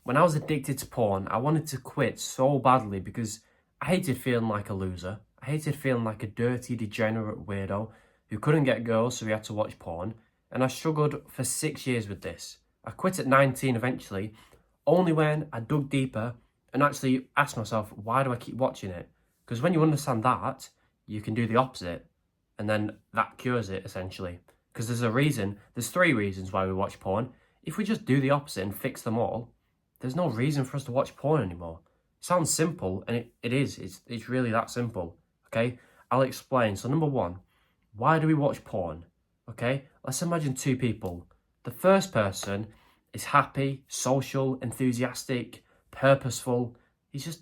When I was addicted to porn, I wanted to quit so badly because I hated feeling like a loser. I hated feeling like a dirty, degenerate weirdo who couldn't get girls, so he had to watch porn. And I struggled for 6 years with this. I quit at 19 eventually, only when I dug deeper and actually asked myself, why do I keep watching it? Because when you understand that, you can do the opposite. And then that cures it, essentially. Because there's three reasons why we watch porn. If we just do the opposite and fix them all, there's no reason for us to watch porn anymore. It sounds simple, and it is. It's really that simple. Okay, I'll explain. So number one, why do we watch porn? Okay, let's imagine two people. The first person is happy, social, enthusiastic, purposeful. He's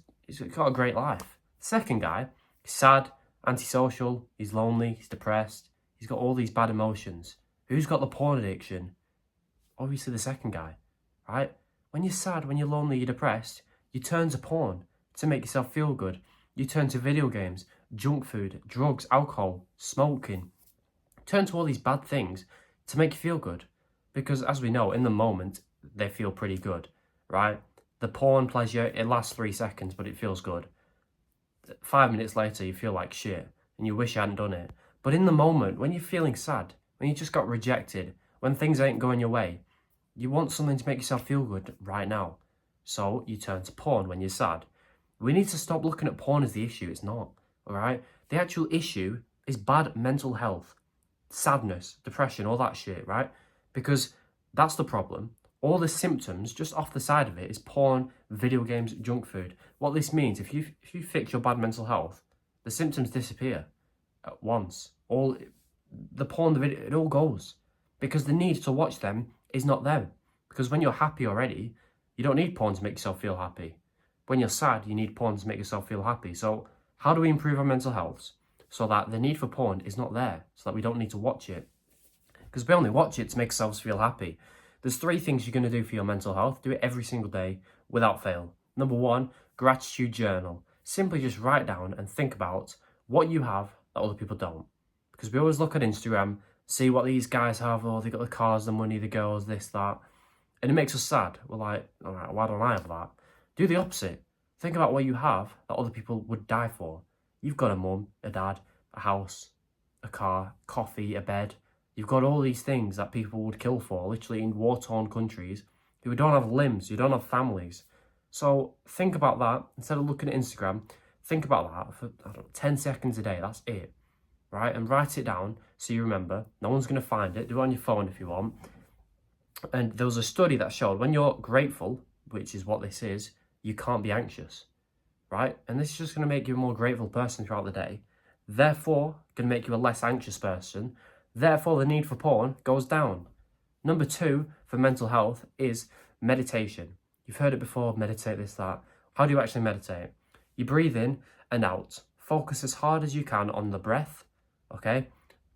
got a great life. The second guy is sad, antisocial, he's lonely, he's depressed, he's got all these bad emotions. Who's got the porn addiction? Obviously the second guy, right? When you're sad, when you're lonely, you're depressed, you turn to porn to make yourself feel good. You turn to video games, junk food, drugs, alcohol, smoking. Turn to all these bad things to make you feel good. Because as we know, in the moment, they feel pretty good, right? The porn pleasure, it lasts 3 seconds, but it feels good. 5 minutes later, you feel like shit and you wish you hadn't done it. But in the moment, when you're feeling sad, when you just got rejected, when things ain't going your way, you want something to make yourself feel good right now. So you turn to porn when you're sad. We need to stop looking at porn as the issue. It's not, all right? The actual issue is bad mental health, sadness, depression, all that shit, right? Because that's the problem. All the symptoms just off the side of it is porn, video games, junk food. What this means, if you fix your bad mental health, the symptoms disappear at once. All the porn, the video, it all goes. Because the need to watch them is not them. Because when you're happy already, you don't need porn to make yourself feel happy. When you're sad, you need porn to make yourself feel happy. So how do we improve our mental health? So that the need for porn is not there, so that we don't need to watch it. Because we only watch it to make ourselves feel happy. There's 3 things you're going to do for your mental health. Do it every single day without fail. Number 1, gratitude journal. Simply just write down and think about what you have that other people don't. Because we always look at Instagram, see what these guys have, oh, they got the cars, the money, the girls, this, that. And it makes us sad. We're like, all right, why don't I have that? Do the opposite. Think about what you have that other people would die for. You've got a mum, a dad, a house, a car, coffee, a bed. You've got all these things that people would kill for, literally in war-torn countries, who don't have limbs, who don't have families. So think about that. Instead of looking at Instagram, think about that for 10 seconds a day. That's it, right? And write it down so you remember. No one's going to find it. Do it on your phone if you want. And there was a study that showed when you're grateful, which is what this is, you can't be anxious, right? And this is just going to make you a more grateful person throughout the day. Therefore, going to make you a less anxious person. Therefore, the need for porn goes down. Number 2 for mental health is meditation. You've heard it before, meditate, this, that. How do you actually meditate? You breathe in and out. Focus as hard as you can on the breath, okay?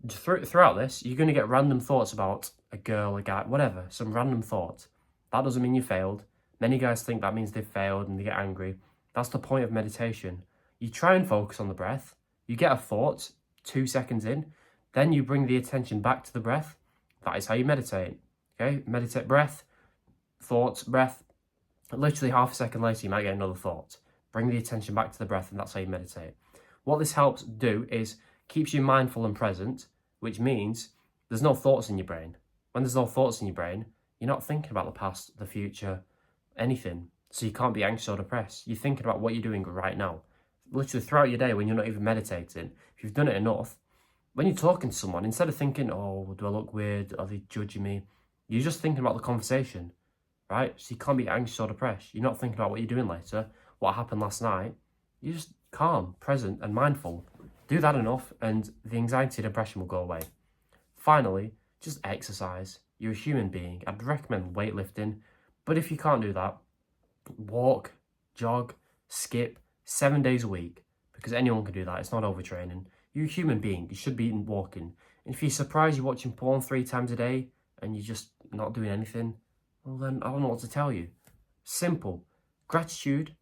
Throughout this, you're going to get random thoughts about a girl, a guy, whatever, some random thought. That doesn't mean you failed. Many guys think that means they've failed and they get angry. That's the point of meditation. You try and focus on the breath. You get a thought 2 seconds in. Then you bring the attention back to the breath. That is how you meditate. Okay? Meditate, breath, thoughts, breath. Literally half a second later, you might get another thought. Bring the attention back to the breath, and that's how you meditate. What this helps do is keeps you mindful and present, which means there's no thoughts in your brain. When there's no thoughts in your brain, you're not thinking about the past, the future, anything. So you can't be anxious or depressed. You're thinking about what you're doing right now. Literally throughout your day when you're not even meditating, if you've done it enough, when you're talking to someone, instead of thinking, oh, do I look weird? Are they judging me? You're just thinking about the conversation, right? So you can't be anxious or depressed. You're not thinking about what you're doing later, what happened last night. You're just calm, present, and mindful. Do that enough, and the anxiety and depression will go away. Finally, just exercise. You're a human being. I'd recommend weightlifting, but if you can't do that, walk, jog, skip 7 days a week, because anyone can do that. It's not overtraining. You're a human being. You should be walking. And if you're surprised you're watching porn 3 times a day and you're just not doing anything, well then I don't know what to tell you. Simple. Gratitude,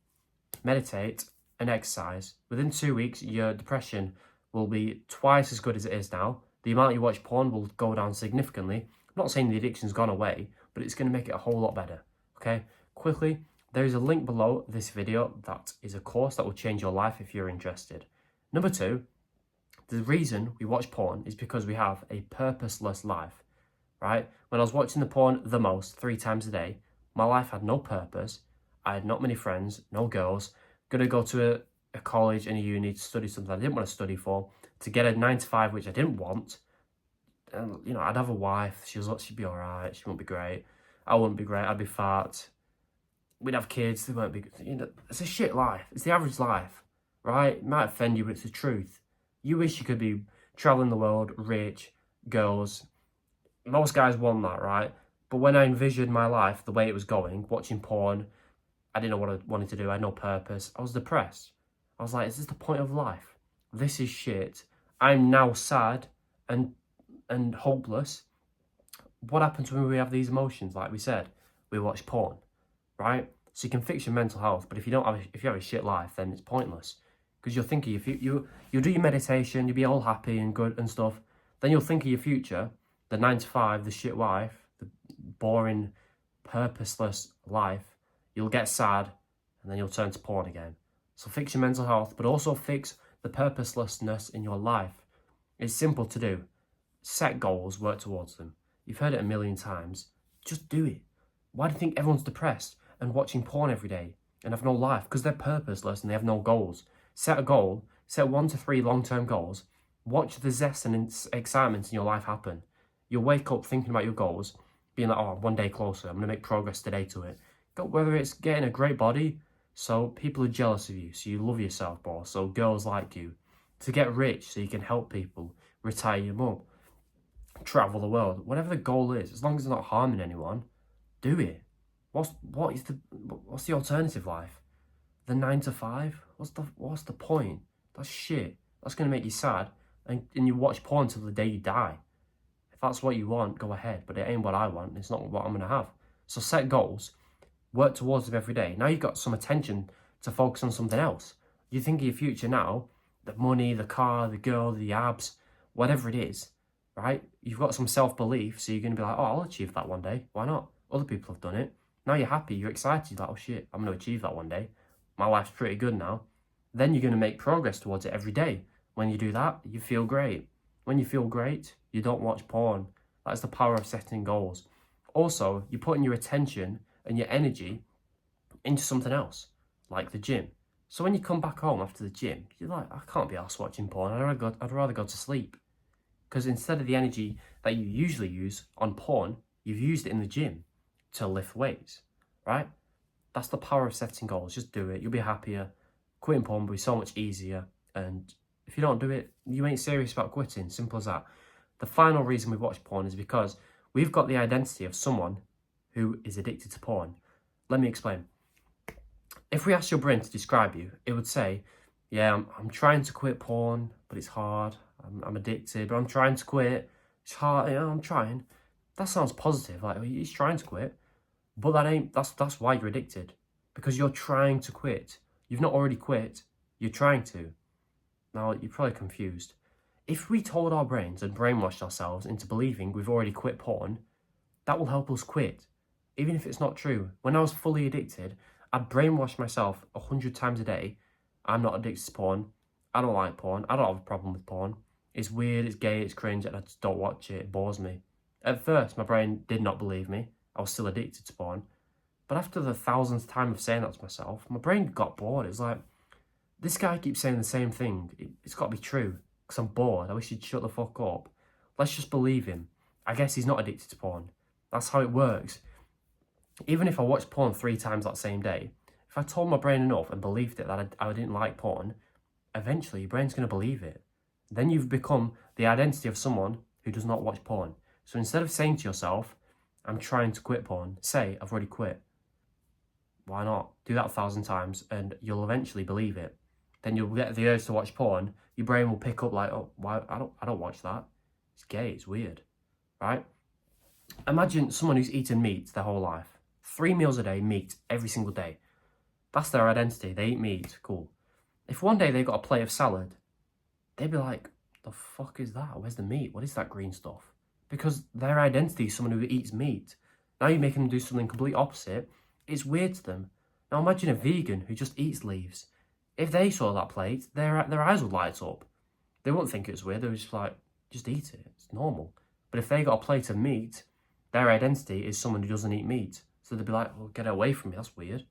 meditate, and exercise. Within 2 weeks, your depression will be twice as good as it is now. The amount you watch porn will go down significantly. I'm not saying the addiction's gone away, but it's going to make it a whole lot better. Okay? Quickly, There is a link below this video that is a course that will change your life if you're interested. Number 2, the reason we watch porn is because we have a purposeless life, right? When I was watching the porn the most, 3 times a day, my life had no purpose. I had not many friends, no girls, gonna go to a college and a uni to study something I didn't want to study for, to get a 9 to 5, which I didn't want. And, you know, I'd have a wife, she'd be all right, she wouldn't be great. I wouldn't be great, I'd be fat. We'd have kids, they won't be, you know, it's a shit life. It's the average life, right? It might offend you, but it's the truth. You wish you could be traveling the world, rich, girls. Most guys want that, right? But when I envisioned my life, the way it was going, watching porn, I didn't know what I wanted to do. I had no purpose. I was depressed. I was like, is this the point of life? This is shit. I'm now sad and hopeless. What happens when we have these emotions? Like we said, we watch porn, right? So you can fix your mental health, but if you have a shit life, then it's pointless. Because you'll think of you'll do your meditation, you'll be all happy and good and stuff. Then you'll think of your future, the 9 to 5, the shit wife, the boring, purposeless life. You'll get sad, and then you'll turn to porn again. So fix your mental health, but also fix the purposelessness in your life. It's simple to do. Set goals, work towards them. You've heard it a million times. Just do it. Why do you think everyone's depressed and watching porn every day and have no life? Because they're purposeless and they have no goals. Set a goal, set 1 to 3 long-term goals. Watch the zest and excitement in your life happen. You'll wake up thinking about your goals, being like, oh, I'm 1 day closer. I'm going to make progress today to it. Whether it's getting a great body, so people are jealous of you, so you love yourself more, so girls like you. To get rich, so you can help people. Retire your mum. Travel the world. Whatever the goal is, as long as it's not harming anyone, do it. What's the alternative life? The 9 to 5? What's the point? That's shit. That's gonna make you sad, and you watch porn till the day you die. If that's what you want, go ahead. But it ain't what I want. It's not what I'm gonna have. So set goals, work towards them every day. Now you've got some attention to focus on something else. You think of your future now, the money, the car, the girl, the abs, whatever it is, right? You've got some self-belief, so you're gonna be like, oh, I'll achieve that one day. Why not? Other people have done it. Now you're happy, you're excited, you're like, oh shit, I'm gonna achieve that one day. My life's pretty good now. Then you're gonna make progress towards it every day. When you do that, you feel great. When you feel great, you don't watch porn. That's the power of setting goals. Also, you're putting your attention and your energy into something else, like the gym. So when you come back home after the gym, you're like, I can't be arsed watching porn. I'd rather go to sleep. Because instead of the energy that you usually use on porn, you've used it in the gym to lift weights, right? That's the power of setting goals. Just do it. You'll be happier. Quitting porn will be so much easier. And if you don't do it, you ain't serious about quitting. Simple as that. The final reason we watch porn is because we've got the identity of someone who is addicted to porn. Let me explain. If we asked your brain to describe you, it would say, yeah, I'm trying to quit porn, but it's hard. I'm addicted, but I'm trying to quit. It's hard, you know, I'm trying. That sounds positive, like he's trying to quit. But that's why you're addicted. Because you're trying to quit. You've not already quit, you're trying to. Now, you're probably confused. If we told our brains and brainwashed ourselves into believing we've already quit porn, that will help us quit. Even if it's not true. When I was fully addicted, I'd brainwash myself 100 times a day. I'm not addicted to porn. I don't like porn. I don't have a problem with porn. It's weird, it's gay, it's cringe, and I just don't watch it. It bores me. At first, my brain did not believe me. I was still addicted to porn. But after the 1000th time of saying that to myself, my brain got bored. It's like, this guy keeps saying the same thing. It's got to be true. Because I'm bored. I wish he'd shut the fuck up. Let's just believe him. I guess he's not addicted to porn. That's how it works. Even if I watched porn 3 times that same day, if I told my brain enough and believed it that I didn't like porn, eventually your brain's going to believe it. Then you've become the identity of someone who does not watch porn. So instead of saying to yourself, I'm trying to quit porn, say, I've already quit. Why not? Do that 1,000 times and you'll eventually believe it. Then you'll get the urge to watch porn. Your brain will pick up like, oh, why? I don't watch that. It's gay, it's weird, right? Imagine someone who's eaten meat their whole life. 3 meals a day, meat, every single day. That's their identity. They eat meat, cool. If one day they got a plate of salad, they'd be like, the fuck is that? Where's the meat? What is that green stuff? Because their identity is someone who eats meat. Now you're making them do something completely opposite. It's weird to them. Now imagine a vegan who just eats leaves. If they saw that plate, their eyes would light up. They wouldn't think it was weird. They would just like, just eat it. It's normal. But if they got a plate of meat, their identity is someone who doesn't eat meat. So they'd be like, well, get it away from me. That's weird.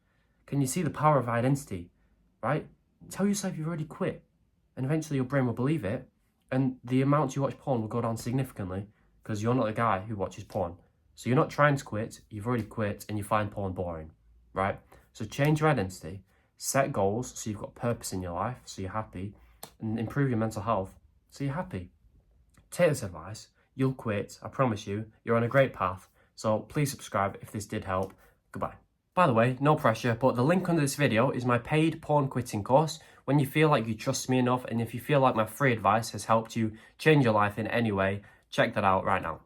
Can you see the power of identity, right? Tell yourself you've already quit. And eventually your brain will believe it. And the amount you watch porn will go down significantly because you're not the guy who watches porn. So you're not trying to quit. You've already quit and you find porn boring, right? So change your identity. Set goals so you've got purpose in your life, so you're happy. And improve your mental health so you're happy. Take this advice. You'll quit. I promise you. You're on a great path. So please subscribe if this did help. Goodbye. By the way, no pressure, but the link under this video is my paid porn quitting course. When you feel like you trust me enough and if you feel like my free advice has helped you change your life in any way, check that out right now.